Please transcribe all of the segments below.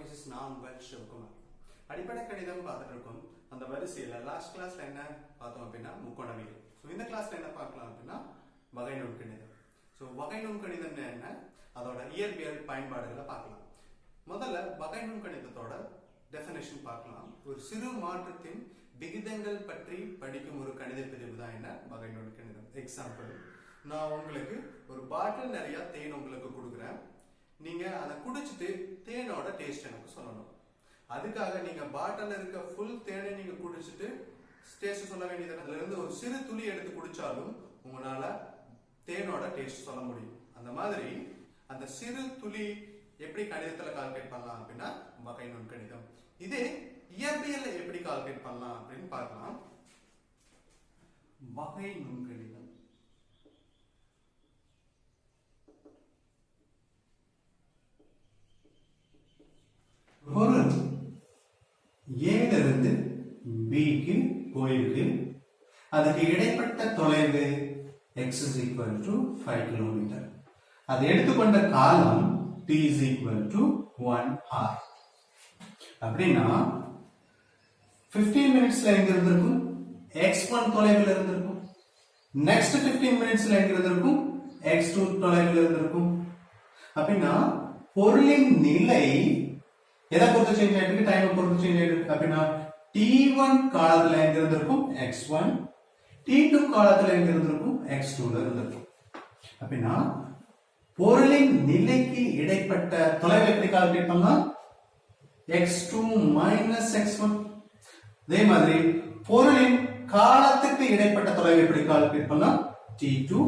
This is நான் உங்கள் சிவகுமார். அடிப்படை கணிதம் பார்த்துட்டு இருக்கோம். அந்த வரிசையில லாஸ்ட் கிளாஸ்ல என்ன பார்த்தோம் அப்படின்னா முக்கோணவியல். சோ இந்த கிளாஸ்ல என்ன பார்க்கலாம் அப்படின்னா வகை நுண்கணிதம். சோ வகை நுண்கணிதம்னா என்ன, அதோட இயற்பியல் பயன்பாடுகளை பார்க்கலாம். முதல்ல வகை நுண்கணிதத்தோட டெஃபினேஷன் பார்க்கலாம். ஒரு சிறு மாற்றத்தின் விகிதங்கள் பற்றி படிக்கும் ஒரு கணித பிரிவு தான் என்ன வகை நுண்கணிதம். எக்ஸாம்பிள், நான் உங்களுக்கு ஒரு பாட்டில் நிறைய தேன் உங்களுக்கு கொடுக்குறேன். நீங்க அதை குடிச்சிட்டு தேனோட டேஸ்ட் எனக்கு சொல்லணும். அதுக்காக நீங்க பாட்டில் இருக்க ஃபுல் தேனை நீங்க குடிச்சிட்டு டேஸ்ட் சொல்ல வேண்டியது. அதுல இருந்து ஒரு சிறு துளி எடுத்து குடிச்சாலும் உங்களால தேனோட டேஸ்ட் சொல்ல முடியும். அந்த மாதிரி அந்த சிறு துளி எப்படி கணிதத்துல கால்குலேட் பண்ணலாம் அப்படின்னா வகை நுண்கணிதம். இதே இயற்பியல்ல எப்படி கால்குலேட் பண்ணலாம் அப்படின்னு பார்க்கலாம். வகை நுண்கணிதம் பொருள் ஏல இருந்து பிக்கு போயிருக்கு. அதுக்கு இடைப்பட்ட தொலைவு x is equal to 5 km. அது எடுத்துக்கொண்ட காலம் t is equal to 1 hour. அப்படின்னா 15 மினிட்ஸ்ல எங்க இருந்திருக்கும், x1 தொலைவில் இருந்திருக்கும். நெக்ஸ்ட் 15 மினிட்ஸ்ல எங்க இருந்திருக்கும், x2 தொலைவில் இருந்திருக்கும். அப்படின்னா பொருளின் நிலை எதை பொறுத்து சேஞ்ச் ஆயிருக்கு, டைமை பொறுத்து சேஞ்ச் ஆயிருக்கு. அப்படின்னா t1 காலத்துல எங்க இருந்திருக்கும் x1, t2 காலத்துல எங்க இருந்திருக்கும் x2 இருந்திருக்கும். அப்படின்னா பொருளின் நிலைக்கு இடைப்பட்ட தொலைவை எப்படி கால்குலேட் பண்ணலாம், x2 மைனஸ் x1. அதே மாதிரி பொருளின் காலத்துக்கு இடைப்பட்ட தொலைவை எப்படி கால்குலேட் பண்ணலாம், t2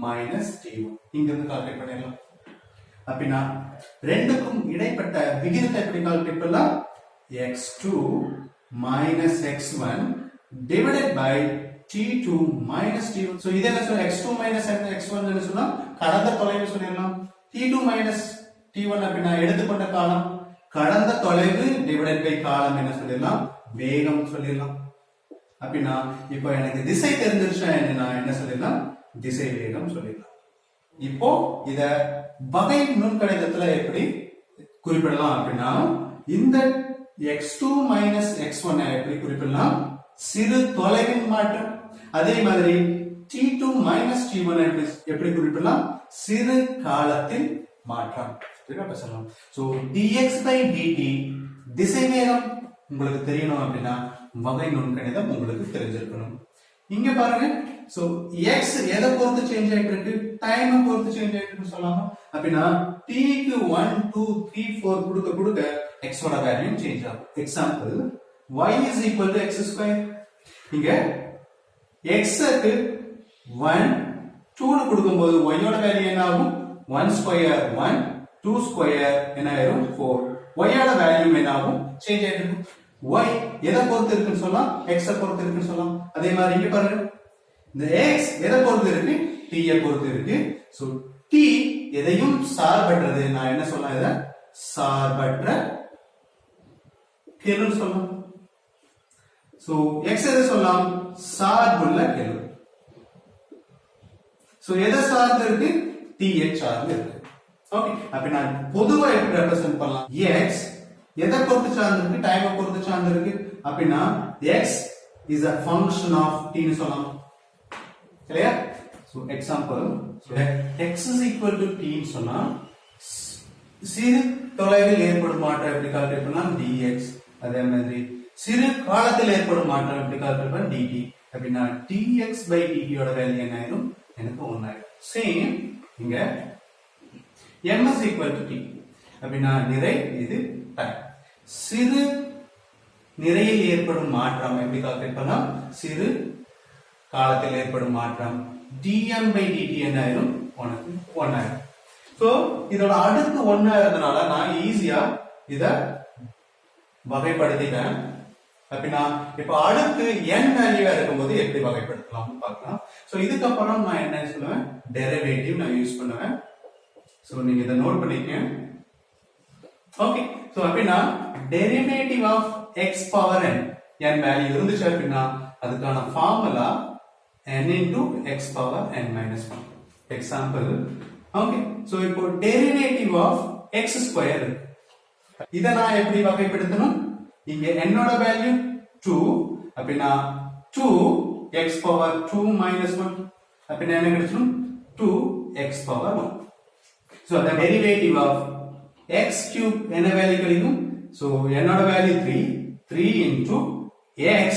மைனஸ் t1. இங்க இருந்து கால்குலேட் பண்ணிடலாம். அப்படின்னா ரெண்டுக்கும் இடைப்பட்ட விகிதத்தை எப்படி கால்குலேட் பண்ணலாம், x2 minus x1 divided by t2 minus t1. So இது என்ன சொல்ல, x2 minus x1 என்ன சொன்னா கடந்த தொலைவு சொல்லிடலாம். t2 minus t1 அப்படின்னா எடுத்துக்கொண்ட காலம், கடந்த தொலைவு divided by காலம் என்ன சொல்லிடலாம், வேகம் சொல்லிடலாம். அப்படின்னா இப்போ எனக்கு திசை தெரிஞ்சிருச்சா நான் என்ன சொல்லிடலாம், திசை வேகம் சொல்லிடலாம். இப்போ இத வகை நுண்கணிதத்துல எப்படி குறிப்பிடலாம் அப்படின்னா இந்த x2 மைனஸ் x1 எப்படி குறிப்பிடலாம், சிறு தொலைவின் மாற்றம். அதே மாதிரி t2 மைனஸ் t1 எப்படி குறிப்பிடலாம், சிறு காலத்தின் மாற்றம். பேசலாம். சோ dx by dt திசை வேகம் உங்களுக்கு தெரியணும் அப்படின்னா வகை நுண்கணிதம் உங்களுக்கு தெரிஞ்சிருக்கணும். இங்க பாருங்க, சோ x எதை பொறுத்து சேஞ்ச் ஆயிட்டு இருக்கு, டைமை பொறுத்து சேஞ்ச் ஆயிட்டு இருக்கு சொல்லலாம். அப்படின்னா t க்கு 1 2 3 4 கொடுக்க கொடுக்க x ஓட வேல்யூ சேஞ்ச் ஆகும். Example, y is equal to x square. இங்க x க்கு 1 2 னு கொடுக்கும்போது y ஓட வேல்யூ என்ன ஆகும், 1 ஸ்கொயர் 1 2 ஸ்கொயர் என்ன ஆயிரும் 4. y ஓட வேல்யூ என்ன ஆகும், சேஞ்ச் ஆயிட்டு இருக்கும். y எதை பொறுத்து இருக்குன்னு சொல்லலாம், x பொறுத்து இருக்குன்னு சொல்லலாம். அதே மாதிரி இங்க பாருங்க, இந்த x எதை பொறுத்து இருக்கு, t பொறுத்து இருக்கு. சோ t எதையும் சார்பற்றது, நான் என்ன சொல்லலாம், இத சார்பற்ற கெழு சொல்லலாம். சோ x எதை சொல்லலாம், சார்புள்ள கெழு. சோ எதை சார்ந்து இருக்கு, t சார்ந்து இருக்கு. ஓகே, அப்ப நான் பொதுவா எப்படி ரெப்ரசன்ட் பண்ணலாம், x எதை பொறுத்து சார்ந்து இருக்கு, டைமை பொறுத்து சார்ந்து இருக்கு. அப்படின்னா x is a function of t னு சொல்லலாம். சரியா? So example, x is equal to t னு சொன்னா சிறு தொலைவில் ஏற்படும் மாற்றம் எப்படி கால்குலேட் பண்ணலாம், dx. அதே மாதிரி சிறு காலத்தில் ஏற்படும் மாற்றம் எப்படி கால்குலேட் பண்ணலாம், dt. அப்படின்னா dx by dt ஓட வேல்யூ என்ன ஆயிடும், எனக்கு 1 ஆயிடும். சேம் இங்க m is equal to t. அப்படின்னா நிறை, இது டைம். சிறு நிறையில் ஏற்படும் மாற்றம் எப்படி கால்குலேட் பண்ணலாம், சிறு காலத்தில் ஏற்படும் மாற்றம் dm by dt என்ன ஆயிரும், 1 ஆயிரும். சோ இதோட அடுத்து 1 ஆயிரதுனால நான் ஈஸியா இத வகைப்படுத்திட்டேன். அப்படின்னா இப்ப அடுத்து n வேல்யூவா இருக்கும்போது எப்படி வகைப்படுத்தலாம் பார்க்கலாம். சோ இதுக்கு அப்புறம் நான் என்ன சொல்லுவேன், டெரிவேட்டிவ் நான் யூஸ் பண்ணுவேன். சோ நீங்க இத நோட் பண்ணிக்கங்க. ஓகே, சோ அப்படின்னா derivative of x power n value இருந்துச்சு அப்படின்னா அதுக்கான formula n into x power n minus 1. Example, okay, so இப்போ டெரிவேட்டிவ் ஆஃப் x ஸ்கொயர் இத நான் எப்படி வகைப்படுத்தணும்? இங்க என்னோட வேல்யூ 2 அப்படினா 2x பவர் 2 minus 1 அப்படினா என்ன கிடைக்கும்? 2x power 1. So the derivative of x cube என்ன வேல்யூ கிடைக்கும்? So என்னோட வேல்யூ 3 into x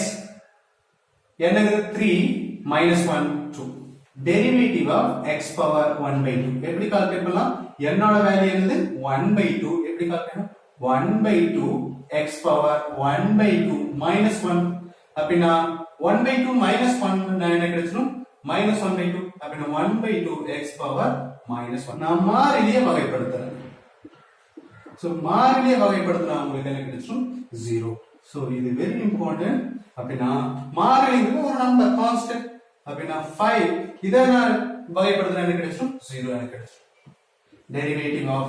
என்னது 3 minus 1 2. Derivative of x power 1 by 2 எப்படி கால்குலேட் பண்ணலாம்? என்னோட வேல்யூ என்னது 1 by 2 எப்படி calculate 1 by 2 x power 1 by 2 minus 1 அப்படினா 1 by 2 minus 1 என்ன கிடைச்சிரும்? minus 1 by 2 அப்படினா 1 by 2 x power minus 1. நான் மாறிலியை வகைப்படுத்துறேன். So மாறிலியை வகைப்படுத்தினா உங்களுக்கு என்ன கிடைச்சிரும்? 0. So இது very important. அப்படினா மாறிலிங்கிறது ஒரு நம்பர் கான்ஸ்டன்ட். அப்படினா 5 இத நான் வகைப்படுத்தினா என்ன கிடைச்சிரும்? 0 எனக்கு கிடைச்சிரும். Derivative of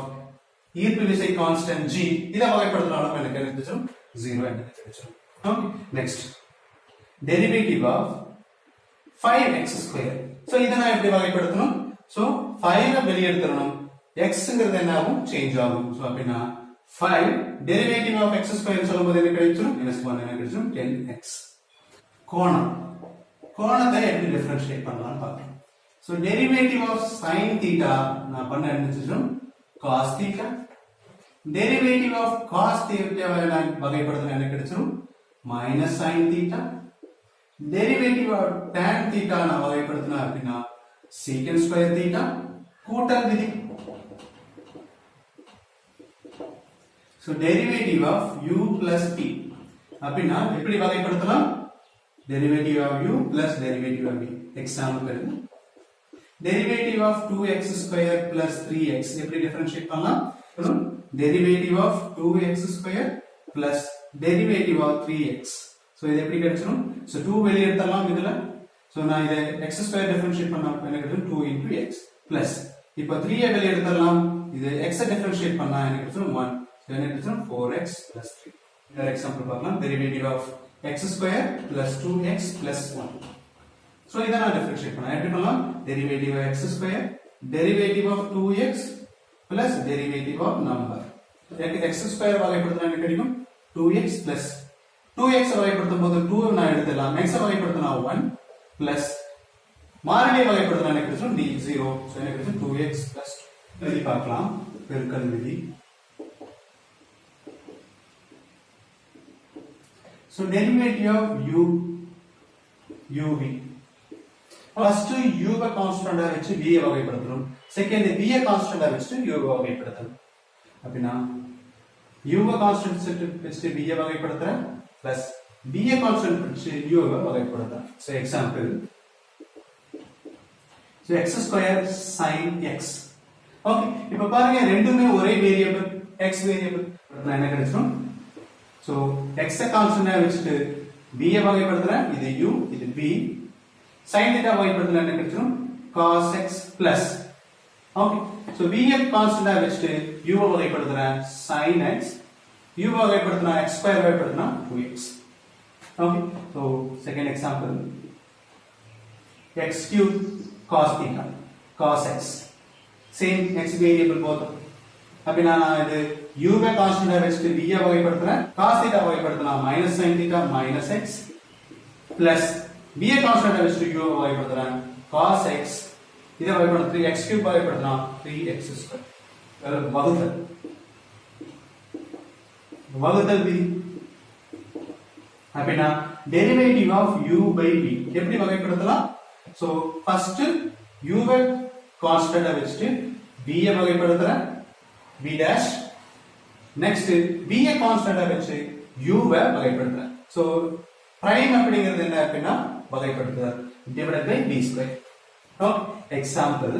ஈர்ப்பு விசை கான்ஸ்டன்ட் g இத வகைப்படுத்தினாலும் எனக்கு என்ன கிடைச்சிரும்? 0 எனக்கு கிடைச்சிரும். Okay next derivative of 5x square. So இத நான் எப்படி வகைப்படுத்தணும்? So 5 வெளிய எடுத்துறணும். xங்கிறது என்ன ஆகும்? சேஞ்ச் ஆகும். So அப்படினா 5 derivative of x square சொல்லும்போது என்ன கிடைச்சிரும்? -1 என்ன கிடைச்சிரும்? 10x. கோணத்தை எப்படி டிஃபரன்ஷியேட் பண்ணலாம்னு பார்க்கலாம். So derivative of sin theta நான் பண்ண என்ன cos theta. Derivative of cos theta நான் வகைப்படுத்தினா என்ன கிடைச்சிரும்? minus sin theta. Derivative of tan theta நான் வகைப்படுத்தினா அப்படினா secant square theta கூட்டல் விதி. So derivative of u plus t அப்படினா எப்படி வகைப்படுத்தலாம்? derivative of u plus derivative of v. Example derivative of 2x square plus 3x எப்படி டிஃபரன்ஷியேட் பண்ணலாம்? derivative of 2x square plus derivative of 3x. So இது எப்படி கிடைச்சிரும்? So 2 வெளிய எடுத்துறலாம் இதுல. So நான் இத x square டிஃபரன்ஷியேட் பண்ணா என்ன கிடைக்கும்? 2 into x plus இப்போ 3 ஐ வெளிய எடுத்துறலாம். இது x ஐ டிஃபரன்ஷியேட் பண்ணா என்ன கிடைச்சிரும்? 1. So என்ன கிடைச்சிரும்? 4x plus 3. இன்னொரு எக்ஸாம்பிள் பார்க்கலாம். derivative of x square plus 2x plus 1. So இத நான் டிஃபரன்ஷியேட் பண்ணா எப்படி பண்ணலாம்? derivative of x square derivative of 2x plus derivative of number. x square வகைப்படுத்தினா என்ன கிடைக்கும்? 2x plus 2x வகைப்படுத்தும்போது 2 நான் எடுத்துடலாம். x வகைப்படுத்தினா 1 plus மாறிலியை வகைப்படுத்தினா என்ன கிடைக்கும்? 0. So என்ன கிடைக்கும்? 2x plus 2. விதி பார்க்கலாம். பெருக்கல் விதி. So derivative of uv. First u வை கான்ஸ்டன்டா வச்சு v ஐ வகைப்படுத்தணும். செகண்ட் v ஐ கான்ஸ்டன்டா வச்சு u வை வகைப்படுத்தணும். அப்படினா u வை கான்ஸ்டன்ட் வச்சு v ஐ வகைப்படுத்துறேன் plus v ஐ கான்ஸ்டன்ட் வச்சு u வை வகைப்படுத்துறேன். So example so x square sin x. Okay இப்போ பாருங்க ரெண்டுமே ஒரே வேரியபிள் x வேரியபிள். அப்ப என்ன கிடைக்கும்? So x கான்ஸ்டன்டா வச்சிட்டு v ஐ வகைப்படுத்துறேன். இது u இது v. sin theta வகைப்படுத்தினா என்ன கிடைக்கும்? cos x plus. Okay so v ஐ கான்ஸ்டன்டா வச்சிட்டு u ஐ வகைப்படுத்துறேன். sin x. u வகைப்படுத்தினா x ஸ்கொயர் வகைப்படுத்தினா 2x. Okay so second example x cube cos theta cos x same x variable both. அப்படினா நான் இது u வை கான்ஸ்டன்டா வச்சிட்டு v ஐ வகைப்படுத்துறேன். cos theta வகைப்படுத்தினா minus sin theta minus x plus v ஐ கான்ஸ்டன்டா வச்சிட்டு u ஐ வகைப்படுத்துறேன். cos x இத வகைப்படுத்தினா 3x cube வகைப்படுத்தினா 3x square. வகுத்தல் விதி. அப்படினா derivative of u by v எப்படி வகைப்படுத்தலாம்? So first u வை கான்ஸ்டன்டா வச்சிட்டு v ஐ வகைப்படுத்துறேன். v dash next v ஐ கான்ஸ்டன்டா வச்சு u வை வகைப்படுத்துறேன். So prime அப்படிங்கிறது என்ன அப்படினா வகைப்படுத்துதல் divided by v square. Example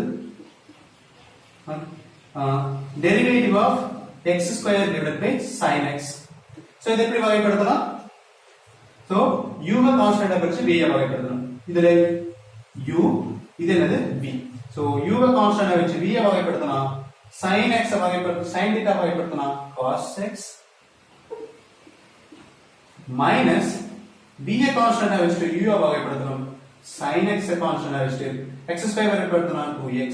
derivative of x square divided by sin x. So இத எப்படி வகைப்படுத்தலாம்? So u வை கான்ஸ்டன்டா வச்சு v ஐ வகைப்படுத்தலாம். இதுல u இது என்னது v. So u வை கான்ஸ்டன்டா வச்சு v ஐ வகைப்படுத்தலாம். sin x வகைப்படுத்த sin theta வகைப்படுத்தனா cos x minus v ஐ கான்ஸ்டன்டா வச்சு u ஐ வகைப்படுத்தணும். sin x ஐ கான்ஸ்டன்டா வச்சு x ஸ்கொயர் வகைப்படுத்தனா 2x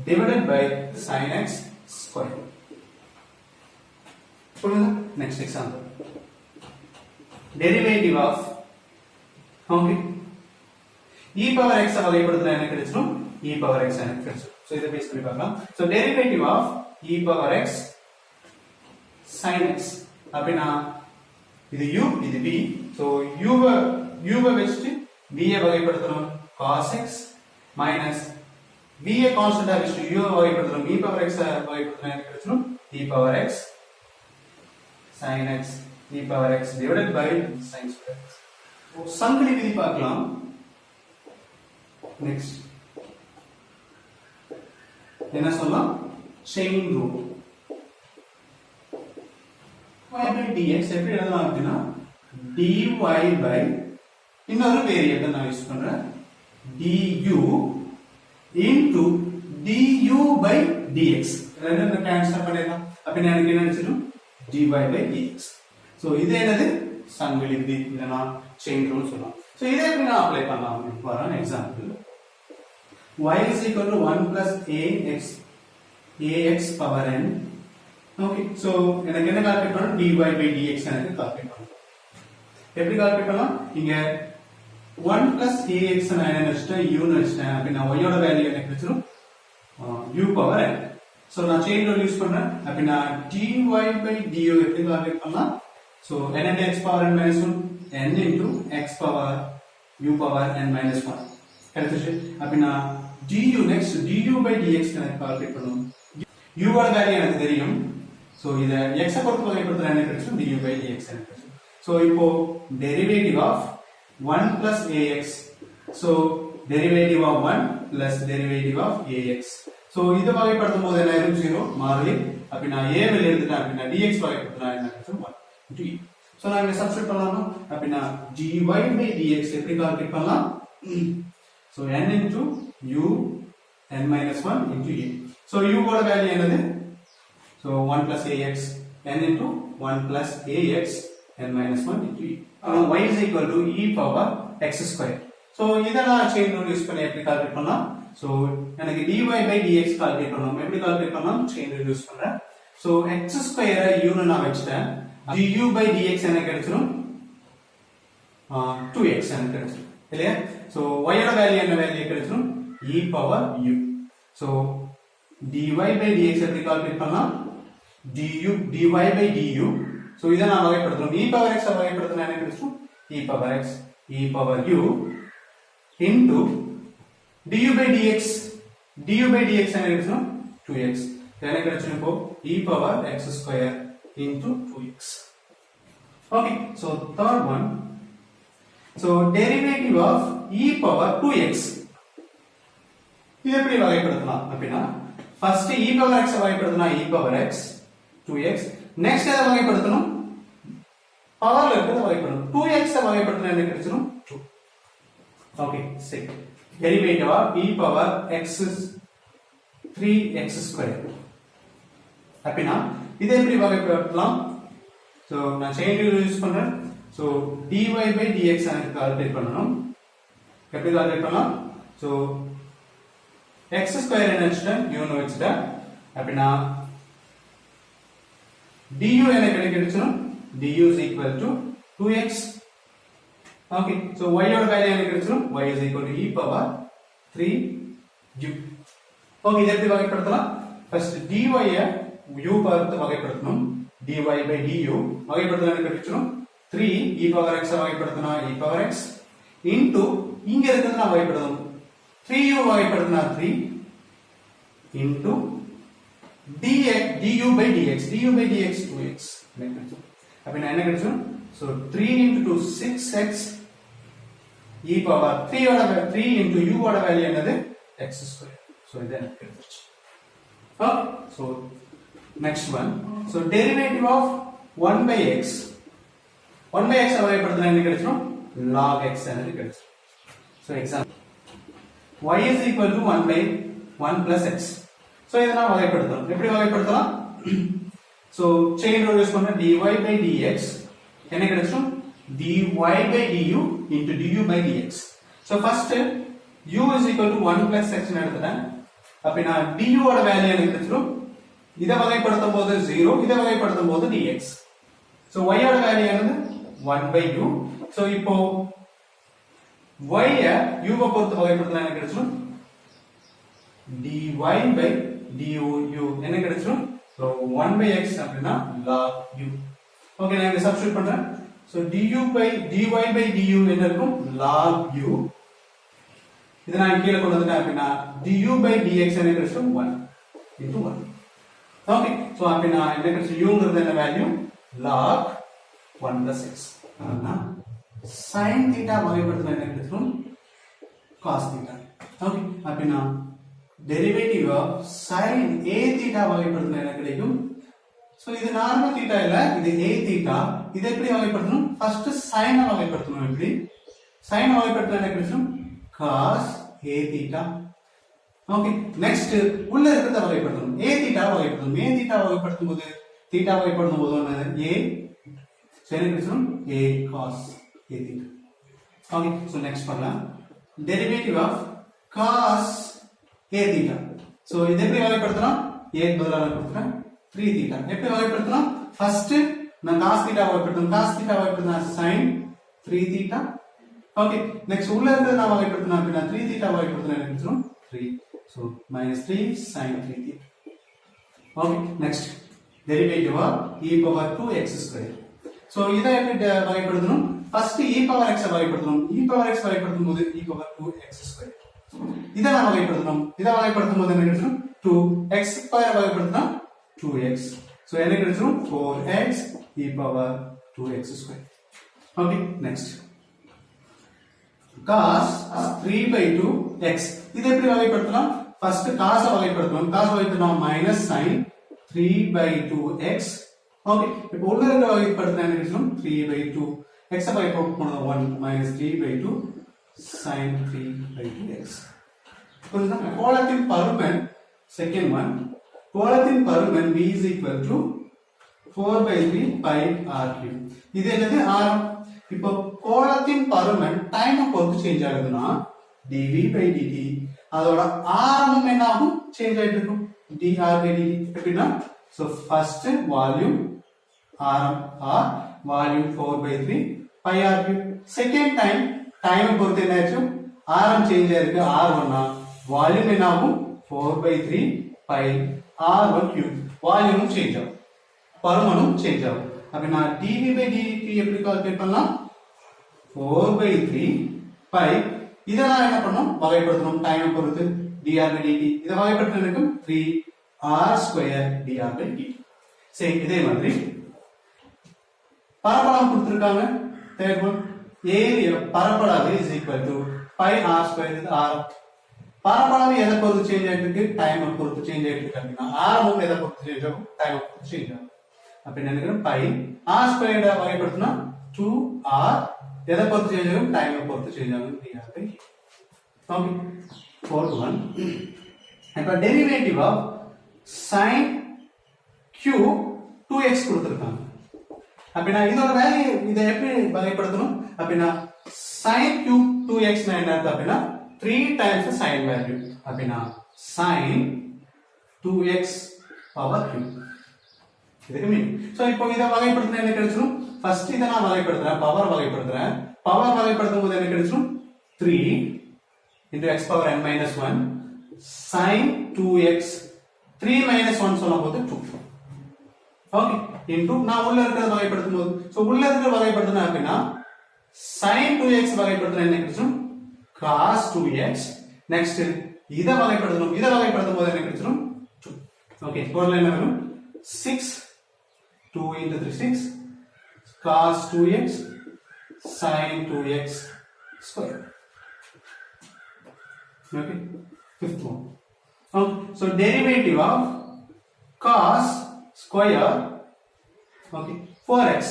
divided by sin x square. புரியுதா? Next example, derivative of okay e power x வகைப்படுத்தினா என்ன கிடைச்சிரும்? e பவர் x எனக்கு கிடைச்சிரும். சோ இத பேஸ் பண்ணி பார்க்கலாம். So derivative of e power x sin x அப்படினா இது u இது v. சோ u வை வெச்சிட்டு v ஐ வகைப்படுத்தணும் cos x மைனஸ் v ஐ கான்ஸ்டன்ட்டா வெச்சிட்டு u ஐ வகைப்படுத்தணும் e பவர் x வகைப்படுத்தினா என்ன கிடைச்சிரும்? e power x sin x e power x divided by sin square x. சங்கிலி விதி பார்க்கலாம். நெக்ஸ்ட் என்ன சொல்லலாம்? Chain rule y by dx எப்படி எழுதலாம் அப்படினா dy by இன்னொரு வேரியபிள் நான் யூஸ் பண்றேன் du into du by dx ரெண்டு ட்ரான்ஸ்ஃபர் பண்ணிடலாம். அப்ப எனக்கு என்ன கிடைச்சிரும்? dy by dx. சோ இது என்னது? சங்கிலி விதி, இல்லனா செயின் ரூல் சொல்லலாம். சோ இதை எப்படி நான் அப்ளை பண்ணலாம்? For example y is equal to 1 plus ax power n. Okay, so எனக்கு என்ன கால்குலேட் பண்ணனும்? dy by dx எனக்கு கால்குலேட் பண்ணனும். எப்படி கால்குலேட் பண்ணலாம்? இங்க 1 plus ax நான் என்ன வெச்சிட்டேன்? u ன்னு வெச்சிட்டேன். அப்ப நான் y ஓட வேல்யூ எனக்கு கிடைச்சிரும் u பவர் n. சோ நான் செயின் ரூல் யூஸ் பண்றேன். அப்ப நான் dy by du எப்படி கால்குலேட் பண்ணலாம்? So n into x power n minus 1 n into x power u power n minus 1 கிடைச்சிருச்சு. அப்ப நான் du next du by dx எனக்கு கால்குலேட் பண்ணனும். u ஓட வேல்யூ எனக்கு தெரியும். சோ இத x பொறுத்து வகைப்படுத்தினா என்ன கிடைக்கும்? du by dx எனக்கு கிடைக்கும். சோ இப்போ derivative of 1 plus ax. So derivative of 1 plus derivative of ax. So இது வகைப்படுத்தும்போது என்ன ஆகும்? 0 மாறி. அப்ப நான் a வெளிய எடுத்துட்டேன். அப்ப நான் dx வகைப்படுத்தினா என்ன கிடைக்கும்? 1 into e. சோ நான் இங்க சப்ஸ்டிட்யூட் பண்ணலாமா? அப்ப நான் dy by dx எப்படி கால்குலேட் பண்ணலாம்? So n into u n minus 1 into e. So u ஓட வேல்யூ என்னது? So 1 plus ax n into 1 plus ax n minus 1 into e. y is equal to e power x square. So இத நான் chain rule use பண்ணி எப்படி calculate பண்ணலாம்? So எனக்கு dy by dx calculate பண்ணனும். எப்படி கால்குலேட் பண்ணலாம்? செயின் ரூல் யூஸ் பண்றேன். So x square u ன்னு நான் வெச்சிட்டேன். du by dx எனக்கு கிடைச்சிரும் 2x எனக்கு கிடைச்சிரும். இல்லையா? சோ y ஓட வேல்யூ என்ன வேல்யூ கிடைச்சிரும்? e power u. So dy by dx எப்படி கால்குலேட் பண்ணலாம்? dy by du. சோ இத நான் வகைப்படுத்தணும். e பவர் x வகைப்படுத்தினா என்ன கிடைச்சிரும்? e power x e power u into du by dx. du by dx என்ன கிடைச்சிரும்? 2x. என்ன கிடைச்சிரும்? இப்போ e power x square into 2x. Okay, so third one. So derivative of e power 2x. இது எப்படி வகைப்படுத்தலாம் அப்படினா first e power x வகைப்படுத்தினா e power x 2x. next எதை வகைப்படுத்தணும்? பவர்ல இருக்கிறத வகைப்படுத்தணும். 2x வகைப்படுத்தினா என்ன கிடைச்சிரும்? 2. Okay, second derivative of e power x is 3x square. அப்படினா இதை எப்படி வகைப்படுத்தலாம்? சோ நான் செயின் ரூல் யூஸ் பண்றேன். So dy by dx எனக்கு கால்குலேட் பண்ணனும். எப்படி கால்குலேட் பண்ணலாம்? So x square என்ன வெச்சிட்டேன்? u ன்னு வெச்சிட்டேன். அப்படினா du எனக்கு கிடைச்சிரும். du is equal to 2x. Okay, so y ஓட வேல்யூ எனக்கு கிடைச்சிரும். y is equal to e power 3u. Okay, இதை எப்படி வகைப்படுத்தலாம்? First dy ய u பார்த்து வகைப்படுத்தணும். dy by du வகைப்படுத்தினா எனக்கு கிடைச்சிரும் 3 e power x வகைப்படுத்தினா e power x into இங்க இருக்கிறது நான் வகைப்படுத்தணும் 3u வகைப்படுத்தினா 3 into du by dx 2x. அப்ப என்ன கிடைச்சிரும்? so 3 into 2 6x e power 3 into u ஓட வேல்யூ என்னது? x square. so இது எனக்கு கிடைச்சிருச்சு. so next one. so derivative of 1 by x 1 by x வகைப்படுத்தினா என்ன கிடைச்சிரும்? log x எனக்கு கிடைச்சிரும். so example y is equal to 1 by 1 plus x. so இத நான் வகைப்படுத்தலாம். எப்படி வகைப்படுத்தலாம்? so chain rule யூஸ் பண்ண dy by dx என்ன கிடைச்சிரும்? dy by du into du by dx. so first u is equal to 1 plus x ன்னு எடுத்துட்டேன். அப்ப நான் du ஓட வேல்யூ எனக்கு கிடைச்சிரும் இதை வகைப்படுத்தும் போது 0, இதை வகைப்படுத்தும் போது dx. So y ஓட வேல்யூ என்னது 1/u. So இப்போ y u பொறுத்து வகைப்படுத்தினா என்ன கிடைச்சிரும் dy/du என்ன கிடைச்சிரும் so 1/x அப்படினா log u. ஓகே நான் இங்க சப்ஸ்டிட்யூட் பண்றேன். so dy/du என்ன இருக்கும் log u. இத நான் கீழ கொண்டு வந்துட்டேன் அப்படினா du/dx என்ன கிடைச்சிரும் 1 into 1. ஓகே சோ அப்படினா என்ன கிடைச்சிரும் u ங்கிறது என்ன வேல்யூ log 1 plus x. அப்படினா sin theta வகைப்படுத்தினா என்ன கிடைச்சிரும் cos theta. ஓகே அப்படினா derivative of sin a theta வகைப்படுத்தினா என்ன கிடைக்கும் சோ இது நார்மல் theta இல்ல இது a theta. இதை எப்படி வகைப்படுத்தணும் ஃபர்ஸ்ட் sin வகைப்படுத்தணும். எப்படி sin வகைப்படுத்தினா என்ன கிடைக்கும் cos a theta. Okay next உள்ள இருக்கிறத வகைப்படுத்தணும் a theta வகைப்படுத்தணும். a theta வகைப்படுத்தும் போது theta வகைப்படுத்தும் போது a சரி கிடைக்கும் a cos a theta. Okay so next பார்க்கலாம் derivative of cos a theta. So இதை எப்படி வகைப்படுத்தலாம் a பதிலா வகைப்படுத்தலாம் 3 theta. எப்படி வகைப்படுத்தலாம் ஃபர்ஸ்ட் நான் cos theta வகைப்படுத்தணும். cos theta வகைப்படுத்தினா sin 3 theta. Okay next உள்ள இருக்கிறத நான் வகைப்படுத்தினா அப்படினா 3 theta வகைப்படுத்தினா என்ன கிடைக்கும் 3. so minus 3 sin 3 theta. Okay next derivative of e power 2x square. so இத எப்படி வகைப்படுத்தணும் ஃபர்ஸ்ட் e power x வகைப்படுத்தணும். e power x வகைப்படுத்தும் போது e power 2x square. இத நான் வகைப்படுத்தணும். இத வகைப்படுத்தும் போது என்ன கிடைக்கும் 2x ஸ்கொயர் வகைப்படுத்தினா 2x. so என்ன கிடைக்கும் 4x e power 2x square. okay next cos 3/2x. இதை எப்படி வகைப்படுத்தலாம் first cos வகைப்படுத்தணும். cos வகைப்படுத்தினா minus sin 3/2x. Okay இப்போ உள்ள இருக்க வகைப்படுத்தினா என்ன கிடைக்கும் 3/2 x வகைப்படுத்தினா 1 minus 3/2 sin 3/2x. புரியுதா கோளத்தின் பருமன் செகண்ட் ஒன் கோளத்தின் பருமன் v is equal to 4/3 pi r3. இது என்னது ஆரம். இப்போ கோளத்தின் பருமன் டைம் பொறுத்து சேஞ்ச் ஆகுதுன்னா dv/dt அதோட ஆரமும் என்ன ஆகும் சேஞ்ச் ஆயிட்டு இருக்கும் dr/dt. எப்படின்னா சோ ஃபர்ஸ்ட் வால்யூம் ஆரம் r volume 4/3 pi r3. Second time பொறுத்து என்ன ஆச்சு ஆரம் சேஞ்ச் ஆயிருக்கு r1 னா வால்யூம் என்ன ஆகும் 4/3 pi r1 cube. வால்யூமும் சேஞ்ச் ஆகும் பருமனும் சேஞ்ச் ஆகும். அப்படினா dv/dt எப்படி கால்குலேட் பண்ணலாம் 4/3 pi. இதெல்லாம் என்ன பண்ணனும் வகைப்படுத்தணும் டைம் பொறுத்து dr/dt. இத வகைப்படுத்தினா எனக்கு 3r² dr/dt. சரி இதே மாதிரி பரப்பளவு கொடுத்திருக்காங்க. தேர்ட் ஒன் ஏரியா பரப்பளவு is equal to pi r² இது ஆரம். பரப்பளவு எதை பொறுத்து சேஞ்ச் ஆயிட்டு இருக்கு டைம் பொறுத்து சேஞ்ச் ஆயிட்டு இருக்கு. அப்படினா ஆரமும் எதை பொறுத்து சேஞ்ச் ஆகும் டைம் பொறுத்து சேஞ்ச் ஆகும். அப்ப என்ன நினைக்கிறோம் pi r² வகைப்படுத்தினா 2r எதை பொறுத்து சேஞ்ச் ஆகும் டைம் பொறுத்து சேஞ்ச் ஆகும் dr/dt. ஓகே fourth one இப்போ derivative of sin cube 2x கொடுத்திருக்காங்க. அப்படினா இதோட வேல்யூ இதை எப்படி வகைப்படுத்தணும் அப்படினா sin cube 2x னா என்ன அர்த்தம் அப்படினா 3 times the sin value. அப்படினா sin 2x power cube. இதுக்கு மீன் சோ இப்போ இத வகைப்படுத்தினா என்ன கிடைச்சிரும் ஃபர்ஸ்ட் இத நான் வகைப்படுத்துறேன் பவர் வகைப்படுத்துறேன். பவர் வகைப்படுத்தும் போது என்ன கிடைச்சிரும் 3 into x power n minus 1 sin 2x 3 minus 1 சொல்லும்போது 2. ஓகே into நான் உள்ள இருக்கிறத வகைப்படுத்தும் போது சோ உள்ள இருக்கிறத வகைப்படுத்தினா அப்படினா sin 2x வகைப்படுத்தினா என்ன கிடைச்சிரும் cos 2x. நெக்ஸ்ட் இத வகைப்படுத்தணும். இத வகைப்படுத்தும் போது என்ன கிடைச்சிரும் 2. ஓகே டோட்டல் என்ன வரும் 6 2 into 3 6 cos 2x sin 2x square. Okay fifth one so derivative of cos square okay 4x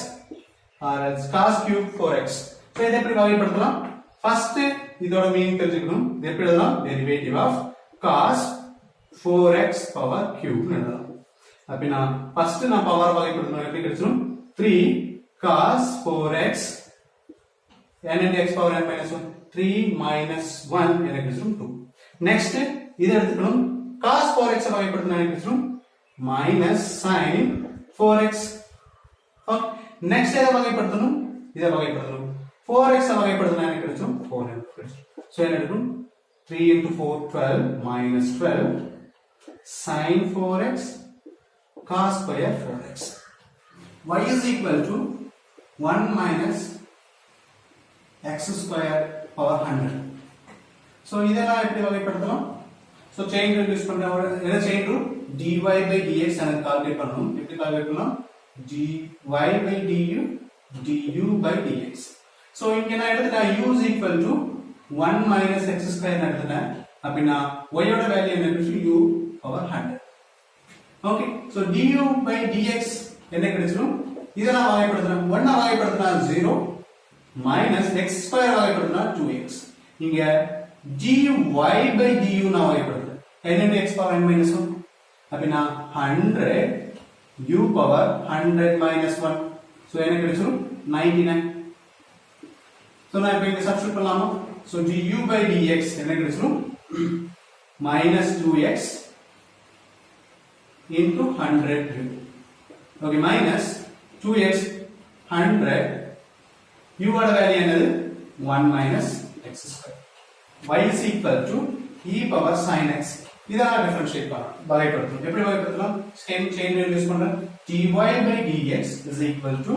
or else cos cube 4x. so இத எப்படி வகைப்படுத்தலாம் ஃபர்ஸ்ட் இதோட மீனிங் தெரிஞ்சுக்கணும். இது எப்படி எழுதலாம் derivative of cos 4x power cube எழுதலாம். அப்படினா ஃபர்ஸ்ட் நான் பவர் வகைப்படுத்தணும் எப்படி கிடைச்சிரும் 3 cos 4x n into x power n minus 1 3 minus 1 எனக்கு கிடைச்சிரும் 2. நெக்ஸ்ட் இத எடுத்துக்கணும் cos 4x வகைப்படுத்தினா எனக்கு கிடைச்சிரும் minus sin 4x. நெக்ஸ்ட் எதை வகைப்படுத்தணும்? இதை வகைப்படுத்தணும். 4x வகைப்படுத்தினா என்ன கிடைக்கும்? 4x கிடைக்கும். சோ என்ன இருக்கும்? 3 into 4 12 minus 12 sin 4x cos square 4x. Y is equal to 1 minus x square power 100. So இதெல்லாம் எப்படி வகைப்படுத்தலாம்? So chain rule யூஸ் பண்றோம். என்ன chain rule? dy by dx எனக்கு கால்குலேட் பண்ணனும். எப்படி கால்குலேட் பண்ணலாம்? dy by du du by dx. So இங்க நான் எடுத்துட்டா u is equal to 1 minus x square எடுத்துட்டேன். அப்படினா y ஓட வேல்யூ என்ன கிடைக்கும்? u power 100. Okay, so du by dx என்ன கிடைச்சிரும்? இதெல்லாம் வகைப்படுத்தலாம். 1 வகைப்படுத்தினா 0 minus x square வகைப்படுத்தினா 2x. இங்க dy by du நான் வகைப்படுத்துறேன். n into x power n minus 1. அப்படினா 100 u power 100 minus 1. So என்ன கிடைச்சிரும்? 99. So நான் இப்போ இங்க சப்ஸ்டிட்யூட் பண்ணலாமா? So du by dx என்ன கிடைச்சிரும்? minus 2x into 100. Okay, minus 2x 100 u ஓட வேல்யூ என்னது? 1 minus x square. Y is equal to e power sin x. இதெல்லாம் டிஃபரன்ஷியேட் பண்ணலாம். வகைப்படுத்தலாம். எப்படி வகைப்படுத்தலாம்? செயின் ரூல் யூஸ் பண்றேன். dy by dx is equal to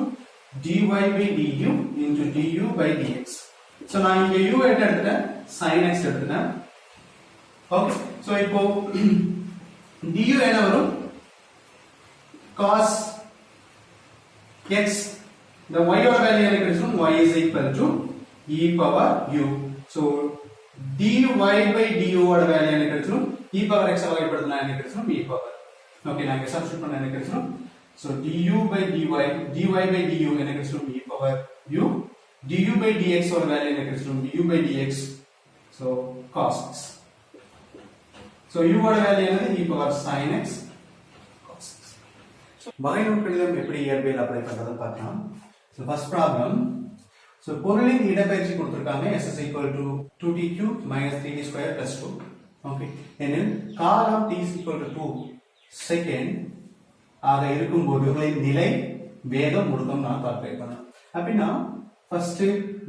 dy by du into du by dx. So நான் இங்க u எடுத்துட்டேன், sin x எடுத்துட்டேன். ஓகே, சோ இப்போ du என்ன வரும்? cos x. the y ஓட வேல்யூ என்ன கிடைக்கும்? y is equal to e power u. so dy by du ஓட வேல்யூ என்ன கிடைக்கும்? e power x வகைப்படுத்தினா என்ன கிடைக்கும்? e power. ஓகே, நான் இங்க சப்ஸ்டிட்யூட் பண்ணா என்ன கிடைக்கும்? so du by dy by du என்ன கிடைக்கும்? e power u. du by dx ஓட வேல்யூ என்ன கிடைக்கும்? du by dx. so cos x. so u ஓட வேல்யூ என்னது? e power sin x cos x. so வகைநூல் கணிதம் எப்படி இயற்பியல் அப்ளை பண்றதுன்னு பார்க்கலாம். so first problem. so பொருளின் இடப்பெயர்ச்சி கொடுத்திருக்காங்க. s is equal to 2t cube minus 3t square plus 2. okay, எனில் காலம் t is equal to 2 second ஆக இருக்கும் பொருளின் நிலை, வேகம், முடுக்கம் நான் கால்குலேட் பண்ணலாம். அப்படின்னா ஃபர்ஸ்ட்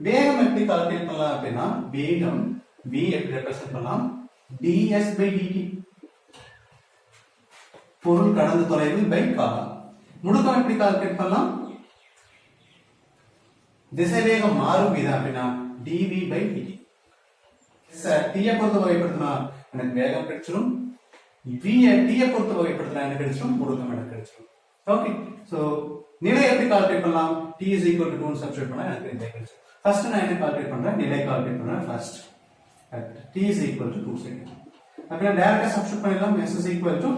வேகம் எப்படி கால்குலேட் பண்ணலாம்? அப்படின்னா வேகம் v எப்படி ரெப்ரசன்ட் பண்ணலாம்? ds by dt. பொருள் கடந்த தொலைவு பை காலம். முடுக்கம் எப்படி கால்குலேட் பண்ணலாம்? திசைவேகம் மாறும் விதம் அப்படின்னா dv by dt. Sir t பொறுத்து வகைப்படுத்தினா எனக்கு வேகம் கிடைச்சிரும். v t பொறுத்து வகைப்படுத்தினா எனக்கு கிடைச்சிரும், முடுக்கம் எனக்கு கிடைச்சிரும். ஓகே, சோ நிலை எப்படி கால்குலேட் பண்ணலாம்? t is equal to 2 ன்னு சப்ஸ்டிட்யூட் பண்ணா எனக்கு நிலை கிடைச்சிரும். ஃபர்ஸ்ட் நான் என்ன கால்குலேட் பண்றேன்? நிலை கால்குலேட் பண்றேன் first. t is equal to 2 second. அப்படியே டைரக்டா சப்ஸ்டிட்யூட் பண்ணிடலாம். s is equal to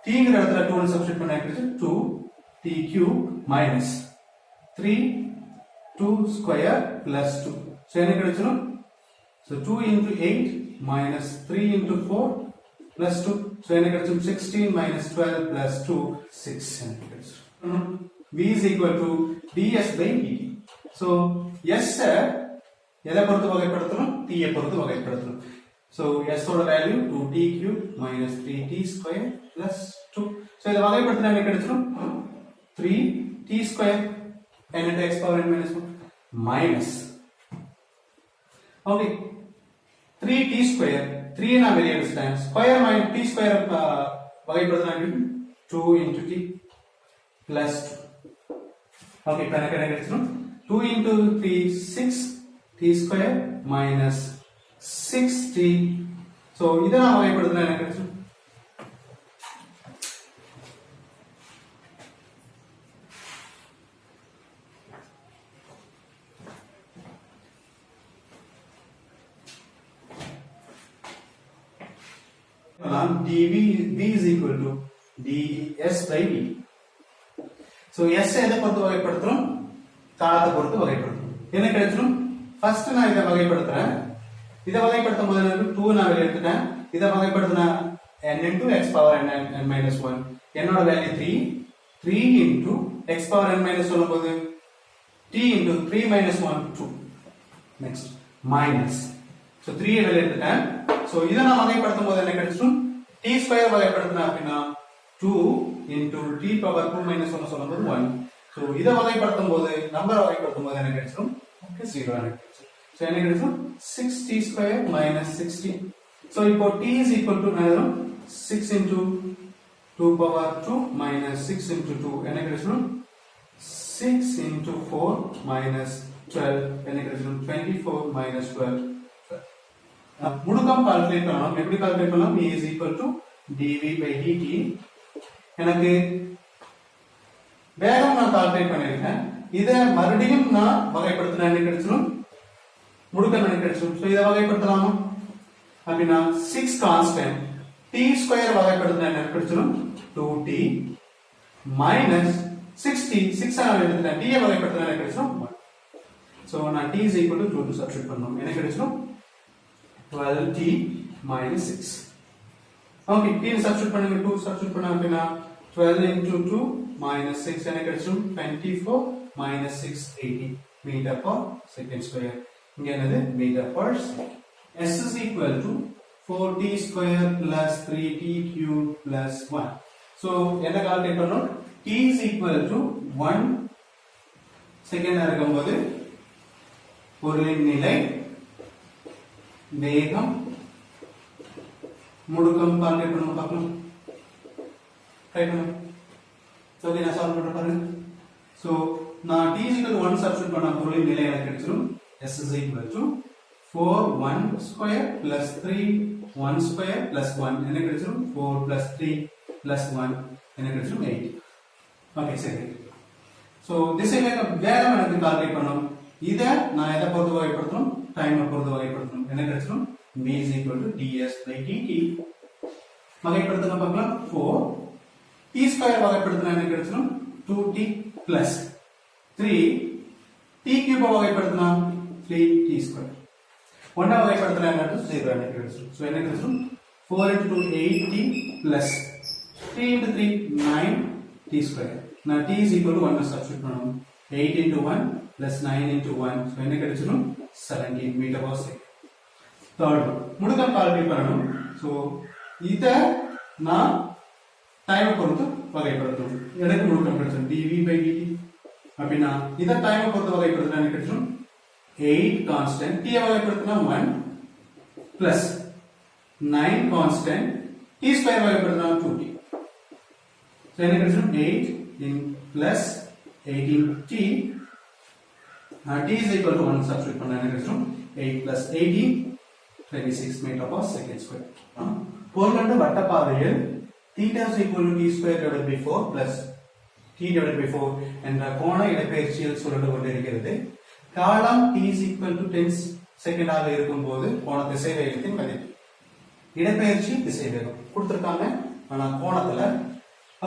t ங்கற இடத்துல 2 ன்னு சப்ஸ்டிட்யூட் பண்ணா எனக்கு கிடைச்சிரும் 2 t cube minus 3 2 square plus 2. so என்ன கிடைச்சிரும்? so 2 into 8 minus 3 into 4 plus 2. so என்ன கிடைச்சிரும்? 16 minus 12 plus 2 6 என்ன கிடைச்சிரும்? v is equal to ds by dt. so s எதை பொறுத்து வகைப்படுத்தணும்? t பொறுத்து வகைப்படுத்தணும். so s ஓட value 2t cube minus 3t square plus 2. so இத வகைப்படுத்தினா என்ன கிடைச்சிரும்? 3t square n into x power n minus 1 minus. okay, 3t square 3 நான் வெளிய எடுத்துட்டேன். Square minus t square வகைப்படுத்தினா 2 into t plus 2. okay, இப்போ எனக்கு என்ன கிடைச்சிரும்? 2 into 3 6 t square minus 6t. so இத நான் வகைப்படுத்தினா என்ன கிடைச்சிரும்? dv v is equal to ds by dt. so s எதை பொறுத்து வகைப்படுத்துறோம்? காலத்தை பொறுத்து வகைப்படுத்துறோம். என்ன கிடைச்சிரும்? ஃபர்ஸ்ட் நான் இத வகைப்படுத்துறேன். இத வகைப்படுத்தும் போது எனக்கு 2 நான் வெளிய எடுத்துட்டேன். இத வகைப்படுத்தினா n into x power n minus 1. என்னோட value 3 into x power n minus சொல்லும்போது t into 3 minus 1 2. next minus. so 3 வெளிய எடுத்துட்டேன். so இத நான் வகைப்படுத்தும் போது என்ன கிடைச்சிரும்? t square வகைப்படுத்தினா அப்படினா 2 into t power 2 minus 1 சொல்லும்போது 1. So இதை வகைப்படுத்தும் போது நம்பர் வகைப்படுத்தும் போது என்ன கிடைச்சிரும்? ஓகே 0 எனக்கு கிடைச்சிரும். So என்ன கிடைச்சிரும்? 6t square minus 60. So இப்போ t is equal to என்ன 6 into 2 power 2 minus 6 into 2 என்ன கிடைச்சிரும்? 6 into 4 minus 12 என்ன கிடைச்சிரும்? 24 minus 12. முடுக்கம் கால்குலேட் பண்ணலாம். எப்படி கால்குலேட் பண்ணலாம்? A is equal to dv by dt. எனக்கு வேகம் நான் கால்குலேட் பண்ணிருக்கேன். இத மறுபடியும் நான் வகைப்படுத்தினா என்ன கிடைச்சிரும்? முடுக்கம் என்ன கிடைச்சிரும்? சோ இத வகைப்படுத்தலாமா? அப்படினா 6 கான்ஸ்டன்ட் t ஸ்கொயர் வகைப்படுத்தினா என்ன கிடைச்சிரும்? 2t minus 60 6 ஆல எடுத்துட்டா t வகைப்படுத்தினா என்ன கிடைச்சிரும்? 1. சோ நான் t is equal to 2 க்கு சப்ஸ்டிட்யூட் பண்ணனும். என்ன கிடைச்சிரும்? 12t minus 6. Okay, t substitute பண்ணுங்க 2 substitute பண்ணா அப்படினா 12 into 2 minus 6 என்ன கிடைச்சிரும்? 24 minus 6 80 meter per second square. இங்க என்னது? meter per second. S is equal to 4t square plus 3t cube plus 1. So என்ன கால்குலேட் பண்ணனும்? t is equal to 1 second இருக்கும்போது பொருளின் நிலை வேகம் முடுக்கம் கால்குலேட் பண்ணனும் பார்க்கலாம். ட்ரை பண்ணுங்க. ஓகே நான் சால்வ் பண்றேன் பாருங்க. சோ நான் t is equal to 1 substitute பண்ணா பொருளின் நிலை எனக்கு கிடைச்சிரும். S is equal to 4 1 square plus 3 1 square plus 1 என்ன கிடைச்சிரும்? 4 plus 3 plus 1 என்ன கிடைச்சிரும்? 8. ஓகே சரி. சோ திஸ் இஸ் வேகம் எனக்கு கால்குலேட் பண்ணனும். இத நான் எதை பொறுத்து வகைப்படுத்தணும்? டைமை பொறுத்து வகைப்படுத்தணும். என்ன கிடைச்சிரும்? v is equal to ds by dt. வகைப்படுத்தினா பார்க்கலாம். 4 t ஸ்கொயர் வகைப்படுத்தினா என்ன கிடைச்சிரும்? 2t plus 3 t கியூப் வகைப்படுத்தினா 3t ஸ்கொயர். 1 வகைப்படுத்தினா என்ன 0 என்ன கிடைச்சிரும்? சோ என்ன கிடைச்சிரும்? 4 into 2 8t plus 3 into 3 9t square. நான் t is equal to 1 substitute பண்ணனும். 8 into 1 plus 9 into 1 சோ என்ன கிடைச்சிரும்? 17 meter per second. Third முடுக்கம் கால்குலேட் பண்ணனும். சோ இத நான் டைமை பொறுத்து வகைப்படுத்தணும். எனக்கு முடுக்கம் கிடைச்சிரும் dv by dt. அப்படினா இத டைமை பொறுத்து வகைப்படுத்தினா என்ன கிடைச்சிரும்? 8 கான்ஸ்டன்ட் t வகைப்படுத்தினா 1 plus 9 கான்ஸ்டன்ட் t ஸ்கொயர் வகைப்படுத்தினா 2t. சோ என்ன கிடைச்சிரும்? 8 in plus 18t. t is equal to 1 substitute பண்ணா என்ன கிடைச்சிரும்? 8 plus 18 26 meter per second square. பொருளண்டு வட்ட பாதையில் theta is equal to t square divided by 4 plus t divided by 4 என்ற கோண இடப்பெயர்ச்சியில் சுழன்று கொண்டிருக்கிறது. காலம் t is equal to 10 second ஆக இருக்கும்போது கோண திசைவேகத்தின் மதிப்பு. இடப்பெயர்ச்சி திசைவேகம் கொடுத்திருக்காங்க ஆனா கோணத்துல.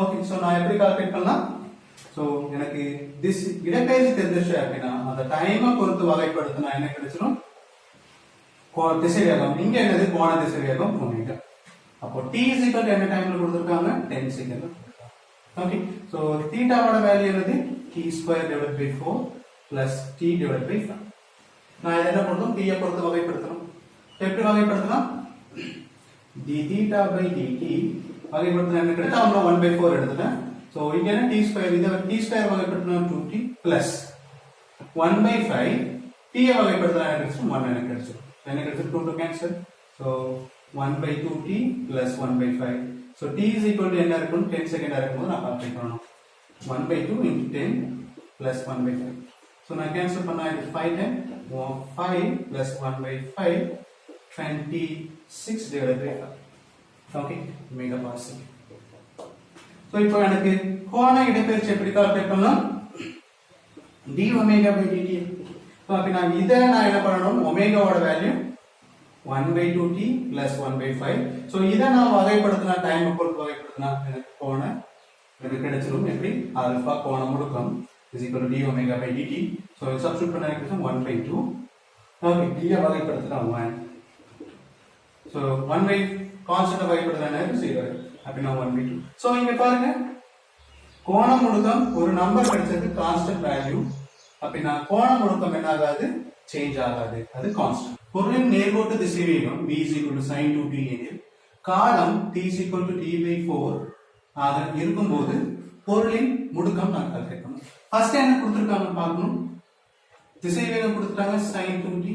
ஓகே சோ நான் எப்படி கால்குலேட் பண்ணலாம்? சோ எனக்கு this இடப்பெயர்ச்சி தெரிஞ்சிருச்சு அப்படினா அந்த டைமை பொறுத்து வகைப்படுத்தினா என்ன கிடைச்சிரும்? கோண திசைவேகம். இங்க என்னது? கோண திசைவேகம் ஒமேகா. அப்போ t is equal to என்ன டைம்ல கொடுத்திருக்காங்க? 10 செகண்ட்ல கொடுத்திருக்காங்க. ஓகே சோ தீட்டாவோட வேல்யூ என்னது? t square divided by 4 plus t divided by 5. நான் என்ன பண்ணனும்? t ஐ பொறுத்து வகைப்படுத்தணும். எப்படி வகைப்படுத்தலாம்? d theta by dt வகைப்படுத்தினா என்ன கிடைக்கும்? நம்ம 1/4 எடுத்துட்டேன். சோ இங்க என்ன t square இத t square வகைப்படுத்தினா 2t plus 1/5 t ஐ வகைப்படுத்தினா என்ன கிடைக்கும்? 1 என்ன கிடைக்கும்? என்ன கிடைக்கும்? 2 to cancel. So 1/2t plus 1/5. So t is equal to என்ன இருக்கும்? 10 செகண்ட் இருக்கும்போது நான் கால்குலேட் பண்ணனும். 1/2 into 10 plus 1/5. So நான் கேன்சல் பண்ணா இது 5 10 5 plus 1/5 26 divided by 5. Okay, meter per second. So இப்போ எனக்கு கோண இடப்பெயர்ச்சி எப்படி கால்குலேட் பண்ணலாம்? d omega by dt. So அப்படினா இத நான் என்ன பண்ணனும்? ஒமேகாவோட வேல்யூ 1/2t plus 1/5. So இத நான் வகைப்படுத்தினா டைமை பொறுத்து வகைப்படுத்தினா எனக்கு கோண எனக்கு கிடைச்சிரும். எப்படி? ஆல்பா கோண முடுக்கம் is equal to d omega by dt. So substitute பண்ணா எனக்கு 1/2. Okay, d ஐ வகைப்படுத்தினா 1. So 1 கான்ஸ்டன்ட் வகைப்படுத்தினா எனக்கு 0. அப்படினா 1/2. So இங்க பாருங்க கோண முடுக்கம் ஒரு நம்பர் கிடைச்சது கான்ஸ்டன்ட் வேல்யூ. அப்படினா கோண முடுக்கம் என்ன ஆகாது? சேஞ்ச் ஆகாது. அது கான்ஸ்டன்ட். பொருளின் நேர்கோட்டு திசைவேகம் v is equal to sin 2t எனில் காலம் t is equal to t by 4 ஆக இருக்கும்போது பொருளின் முடுக்கம் நான் கால்குலேட் பண்ணணும். ஃபர்ஸ்ட் என்ன கொடுத்திருக்காங்க பார்க்கணும். திசைவேகம் கொடுத்துட்டாங்க sin 2t.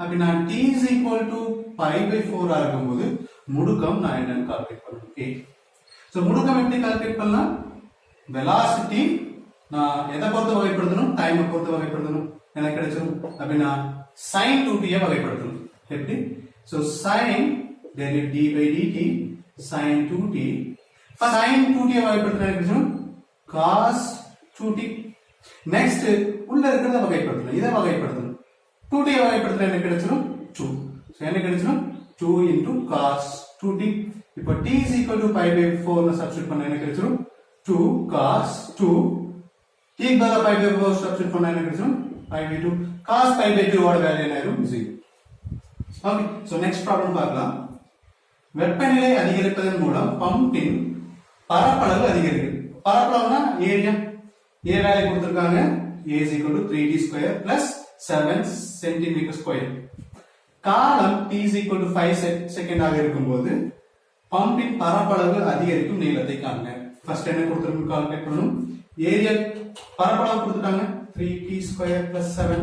அப்படின்னா t is equal to pi by 4 இருக்கும்போது முடுக்கம் நான் என்னன்னு கால்குலேட் பண்ணணும். ஓகே, சோ முடுக்கம் எப்படி கால்குலேட் பண்ணலாம்? velocity நான் எதை பொறுத்து வகைப்படுத்தணும்? டைமை பொறுத்து வகைப்படுத்தணும். எனக்கு கிடைச்சிரும். அப்படின்னா sin 2t வகைப்படுத்தணும். எப்படி? So sin derivative d by dt sin 2t. sin 2t வகைப்படுத்தினா எனக்கு கிடைச்சிரும் cos 2t. நெக்ஸ்ட் உள்ள இருக்கிறத வகைப்படுத்தணும். இதை வகைப்படுத்தணும். 2t வகைப்படுத்தினா எனக்கு கிடைச்சிரும் 2. சோ என்ன கிடைச்சிரும் 2 into cos 2t. இப்போ t is equal to pi by 4 ல சப்ஸ்டிட்யூட் பண்ணா என்ன கிடைச்சிரும் 2 cos 2. t க்கு பதிலா pi by 4 சப்ஸ்டிட்யூட் பண்ணா என்ன கிடைச்சிரும் pi by 2. cos pi by 2 ஓட வேல்யூ என்ன ஆயிரும் 0. ஓகே, சோ நெக்ஸ்ட் ப்ராப்ளம் பார்க்கலாம். வெப்பநிலை அதிகரிப்பதன் மூலம் பம்பின் பரப்பளவு அதிகரிக்கும். பரப்பளவுனா ஏரியா. ஏ வேல்யூ கொடுத்திருக்காங்க. a is equal to 3d square plus 7 centimeter square. காலம் t is equal to 5 second ஆக இருக்கும்போது பம்பின் பரப்பளவு அதிகரிக்கும் நீளத்தை காண்க. ஃபர்ஸ்ட் என்ன கொடுத்திருக்கு கால்குலேட் பண்ணனும். ஏரியா பரப்பளவு கொடுத்துட்டாங்க 3t square plus 7.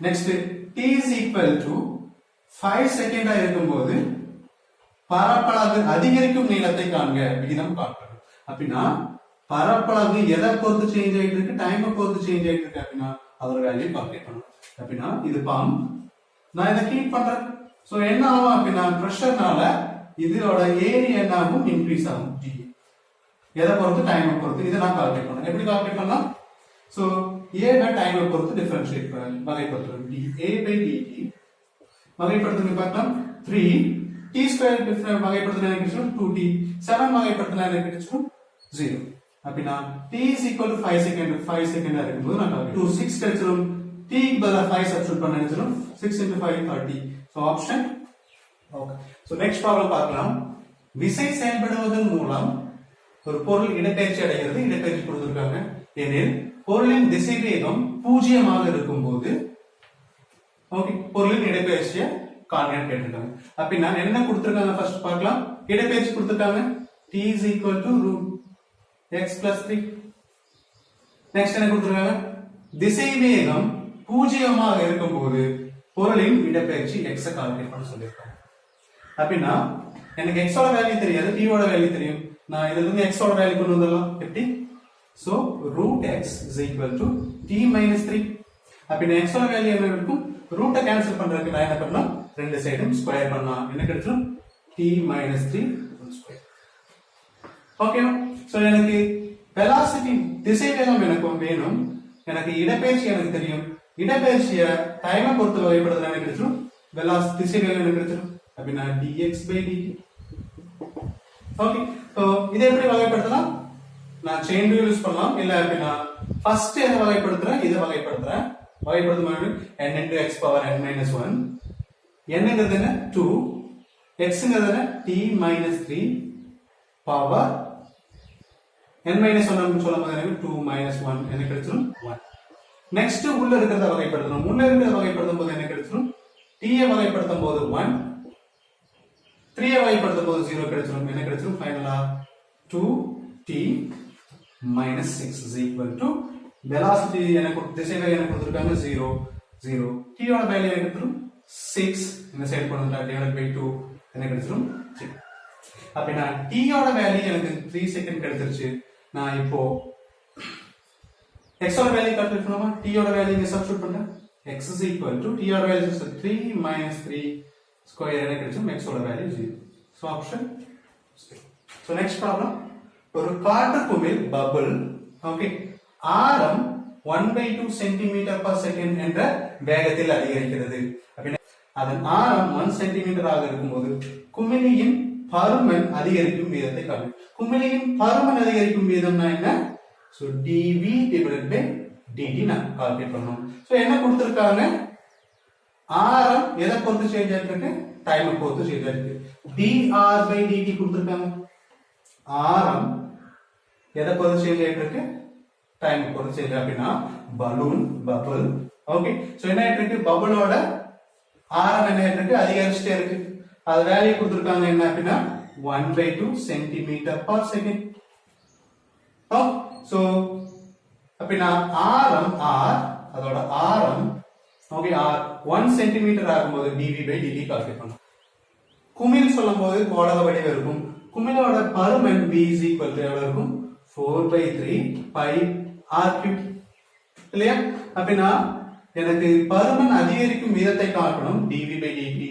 Next t is equal to 5 second ஆக இருக்கும்போது பரப்பளவு அதிகரிக்கும் நீளத்தை காண்க. விகிதம் காண்பது. அப்படின்னா பரப்பளவு எதை பொறுத்து சேஞ்ச் ஆயிட்டு இருக்கு? டைமை பொறுத்து சேஞ்ச் ஆயிட்டு இருக்கு. அப்படின்னா அதோட வேல்யூ கால்குலேட் பண்ணணும். அப்படின்னா இது பம்ப், நான் இதை ஹீட் பண்றேன். சோ என்ன ஆகும் அப்படின்னா பிரஷர்னால இதோட ஏரியா என்ன ஆகும்? இன்க்ரீஸ் ஆகும். G எதை பொறுத்து? டைமை பொறுத்து. இதை நான் கால்குலேட் பண்ணணும். எப்படி கால்குலேட் பண்ணலாம்? சோ a னா டைமை பொறுத்து டிஃபரன்ஷியேட் வகைப்படுத்துறோம். dA by dt வகைப்படுத்துறது பார்க்கலாம். 3 t ஸ்கொயர் டிஃபரன்ஸ் வகைப்படுத்துறது எனக்கு கிடைச்சிரும் 2t. 7 வகைப்படுத்துறது எனக்கு கிடைச்சிரும் 0. அப்படின்னா t is equal to 5 second இருக்கும்போது நான் 2 6 கிடைச்சிரும். t க்கு பதிலா 5 சப்ஸ்டிட்யூட் பண்ண கிடைச்சிரும் 6 into 5 30. So option. Okay, so next problem பார்க்கலாம். விசை செயல்படுவதன் மூலம் ஒரு பொருள் இடப்பெயர்ச்சி அடைகிறது. இடப்பெயர்ச்சி கொடுத்திருக்காங்க. எனில் பொருளின் திசைவேகம் 0 இருக்கும்போது ஓகே பொருளின் இடப்பெயர்ச்சியை காண்க கேட்டிருக்காங்க. அப்படின்னா என்ன கொடுத்திருக்காங்க ஃபர்ஸ்ட் பார்க்கலாம். இடப்பெயர்ச்சி கொடுத்திருக்காங்க t is equal to root x plus 3. Next என்ன கொடுத்திருக்காங்க? திசைவேகம் 0 இருக்கும்போது பொருளின் இடப்பெயர்ச்சி x கால்குலேட் பண்ண சொல்லிருக்காங்க. அப்படின்னா எனக்கு x ஓட வேல்யூ தெரியாது, t ஓட வேல்யூ தெரியும். நான் இதுல இருந்து x ஓட வேல்யூ கொண்டு வந்துடலாம். எப்படி? So root x is equal to t minus 3. அப்படின்னா x ஓட வேல்யூ என்ன இருக்கும்? ரூட்டை கேன்சல் பண்றதுக்கு நான் என்ன பண்ணலாம்? ரெண்டு சைடும் ஸ்கொயர் பண்ணா என்ன கிடைச்சிரும்? t minus 3 whole square. Okay, so எனக்கு velocity திசைவேகம் எனக்கு வேணும். எனக்கு இடப்பெயர்ச்சி எனக்கு தெரியும். இடப்பெயர்ச்சியை டைமை பொறுத்து வகைப்படுத்துறது எனக்கு கிடைச்சிரும் velocity திசைவேகம் எனக்கு கிடைச்சிரும். அப்படின்னா dx by dt. Okay, so இதை எப்படி வகைப்படுத்தலாம்? நான் செயின் ரூல் யூஸ் பண்ணலாம். இல்ல அப்படின்னா ஃபர்ஸ்ட் எதை வகைப்படுத்துறேன்? இதை வகைப்படுத்துறேன். வகைப்படுத்தும் போது n into x power n minus 1. n ங்கிறது என்ன? 2. x ங்கிறது என்ன? t minus 3 power n minus 1 ன்னு சொல்லும்போது எனக்கு 2 minus 1 என்ன கிடைச்சிரும் 1. நெக்ஸ்ட் உள்ள இருக்கிறத வகைப்படுத்தணும். உள்ள இருக்கிறத வகைப்படுத்தும் போது என்ன கிடைச்சிரும்? t ஐ வகைப்படுத்தும் போது 1, 3 ஐ வகைப்படுத்தும் போது 0 கிடைச்சிரும். என்ன கிடைச்சிரும்? ஃபைனலா 2t minus 6 is equal to velocity எனக்கு திசைவேகம் எனக்கு கொடுத்திருக்காங்க 0 0. t ஓட வேல்யூ எனக்கு கிடைச்சிரும் 6. இந்த சைடு கொண்டு வந்தா divided by 2 என்ன கிடைச்சிரும் 3. அப்படினா t ஓட வேல்யூ எனக்கு 3 செகண்ட் கிடைச்சிருச்சு. நான் இப்போ x ஓட வேல்யூ கால்குலேட் பண்ணலாமா? t ஓட வேல்யூ இங்க சப்ஸ்டிட்யூட் பண்றேன். x is equal to t ஓட வேல்யூ 3 minus 3 ஸ்கொயர் என்ன கிடைச்சிரும்? x ஓட value 0. So option. So next problem. ஒரு காற்று குமிழ் பபிள் ஓகே ஆரம் 1/2 சென்டிமீட்டர் per செகண்ட் என்ற வேகத்தில் அதிகரிக்கிறது. அப்படினா அதன் ஆரம் 1 சென்டிமீட்டர் ஆக இருக்கும்போது குமிழியின் பருமன் அதிகரிக்கும் வீதத்தை காண்க. குமிழியின் பருமன் அதிகரிக்கும் வீதம்னா என்ன? So dv divided by dt நான் கால்குலேட் பண்ணனும். சோ என்ன கொடுத்திருக்காங்க? ஆரம் எதை பொறுத்து சேஞ்ச் ஆயிருக்கு? டைமை பொறுத்து சேஞ்ச் ஆயிருக்கு. dr by dt கொடுத்திருக்காங்க. ஆரம் எதை பொறுத்து சேஞ்ச் ஆயிருக்கு? டைம் பொறுத்து சேஞ்ச். அப்படின்னா பலூன் பபிள் ஓகே. சோ என்ன ஆயிருக்கு? பபிளோட ஆரம் என்ன ஆயிருக்கு? அதிகரிச்சிட்டே இருக்கு. அது வேல்யூ கொடுத்திருக்காங்க என்ன அப்படின்னா 1/2 சென்டிமீட்டர் per second. So அப்படினா ஆரம் r அதோட ஆரம் ஓகே r 1 சென்டிமீட்டர் ஆகும்போது dv/dt கால்குலேட் பண்ணலாம். குமிழ் சொல்லும்போது கோள வடிவம் இருக்கும். குமிழோட பருமன் v எவ்வளவு இருக்கும் 4/3 pi r3 இல்லையா? அப்படினா எனக்கு பருமன் அதிகரிக்கும் வீதத்தை காட்டணும் dv/dt.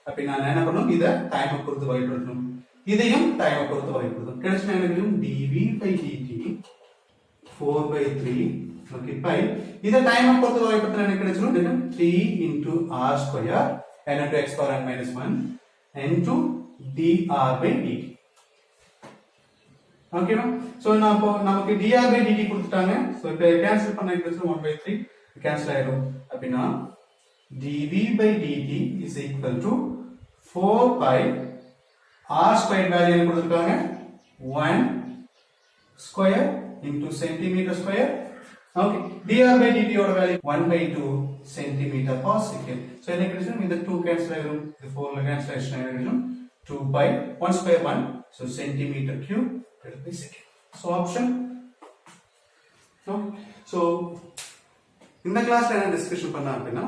அப்படினா நான் என்ன பண்ணனும் இத டைமை பொறுத்து வகைப்படுத்தணும். இதையும் டைமை பொறுத்து வகைப்படுத்தணும். கிடைச்சா எனக்கு dv/dt 4/3 ஓகே பை இத டைமை பொறுத்து வகைப்படுத்தினா எனக்கு கிடைச்சிரும் t r² n into x power n minus 1 into dr/dt. ஓகேவா? சோ நமக்கு dr/dt கொடுத்துட்டாங்க. சோ இப்போ கேன்சல் பண்ண கிடைச்சிரும் 1/3 கேன்சல் ஆயிடும். அப்படினா dv/dt is equal to 4 pi r squared value என்ன கொடுத்திருக்காங்க 1 square into centimeter square. Okay, dr/dt ஓட value 1/2 centimeter per second. So என்ன கிடைக்கும் இந்த 2 கேன்சல் ஆயிடும். இது 4 ல கேன்சல் ஆயிடும். 2 pi 1 square 1 so centimeter cube per second. So option. So இந்த கிளாஸ்ல என்ன டிஸ்கஷன் பண்ணலாம் அப்படினா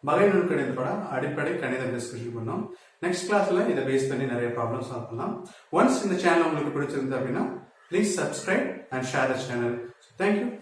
வகைநுண் கணிதத்தோட அடிப்படை கணிதம் டிஸ்கஷன் பண்ணோம். நெக்ஸ்ட் கிளாஸ்ல இத பேஸ் பண்ணி நிறைய ப்ராப்ளம்ஸ் சால்வ் பண்ணலாம். ஒன்ஸ் இந்த சேனல் உங்களுக்கு பிடிச்சிருந்தா அப்படினா please subscribe and share this channel. So thank you.